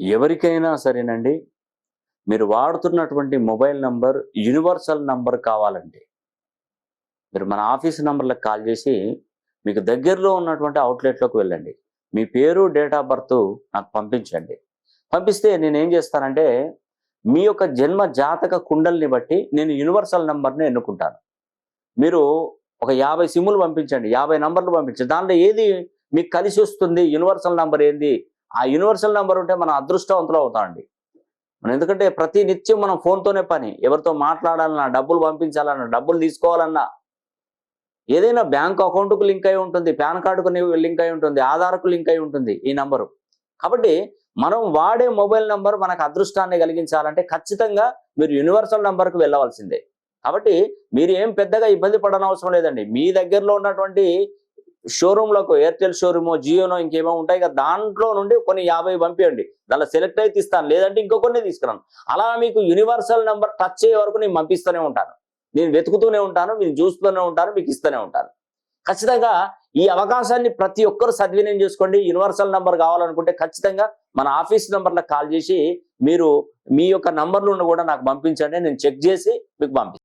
ఎవరికైనా సరేనండి, మీరు వాడుతున్నటువంటి మొబైల్ నంబర్ యూనివర్సల్ నంబర్ కావాలంటే, మీరు మన ఆఫీస్ నంబర్‌లకు కాల్ చేసి, మీకు దగ్గరలో ఉన్నటువంటి అవుట్‌లెట్‌లోకి వెళ్ళండి. మీ పేరు, డేట్ ఆఫ్ బర్త్ నాకు పంపించండి. పంపిస్తే నేనేం చేస్తానంటే, మీ యొక్క జన్మ జాతక కుండలిని బట్టి నేను యూనివర్సల్ నంబర్‌ని ఎన్నుకుంటాను. మీరు ఒక 50 సిమ్ములు పంపించండి. 50 నంబర్‌లు పంపించండి. దాంట్లో ఏది మీకు కలిసొస్తుంది, యూనివర్సల్ నంబర్ ఏంది? ఆ యూనివర్సల్ నంబర్ ఉంటే మనం అదృష్టవంతులం అవుతామండి. మనం ఎందుకంటే ప్రతి నిత్యం మనం ఫోన్‌తోనే పని. ఎవరితో మాట్లాడాలన్నా, డబ్బులు పంపించాలన్నా, డబ్బులు తీసుకోవాలన్నా, ఏదైనా బ్యాంక్ అకౌంట్‌కు లింక్ అయి ఉంటుంది. పాన్ కార్డ్‌కు లింక్ అయి ఉంటుంది. ఆధార్‌కు లింక్ అయి ఉంటుంది ఈ నంబరు. కాబట్టి మనం వాడే మొబైల్ నంబర్ మనకు అదృష్టాన్ని కలిగించాలంటే ఖచ్చితంగా మీరు యూనివర్సల్ నంబర్‌కి వెళ్ళవలసిందే. కాబట్టి మీరు ఏం పెద్దగా ఇబ్బంది పడనవసరం లేదండి. మీ దగ్గరలో ఉన్నటువంటి షోరూమ్‌లకు ఎయిర్‌టెల్ షోరూమో, జియోనో ఇంకేమో ఉంటాయి కదా! దాంట్లో నుండి కొన్ని 50 పంపియండి. దాంట్లో సెలెక్ట్ అయితే ఇస్తాను. లేదంటే ఇంకో కొన్ని తీసుకురాను. అలా మీకు యూనివర్సల్ నంబర్ టచ్ అయ్యే వరకు నేను పంపిస్తూనే ఉంటాను. నేను వెతుకుతూనే ఉంటాను. మీరు చూస్తూనే ఉంటాను. మీకు ఇస్తూనే ఉంటాను. ఖచ్చితంగా ఈ అవకాశాన్ని ప్రతి ఒక్కరు సద్వినియోగం చేసుకోండి. యూనివర్సల్ నంబర్ కావాలనుకుంటే ఖచ్చితంగా మన ఆఫీస్ నంబర్‌లకు కాల్ చేసి మీరు మీ యొక్క నంబర్‌లను కూడా నాకు పంపించండి. నేను చెక్ చేసి మీకు పంపిస్తాను.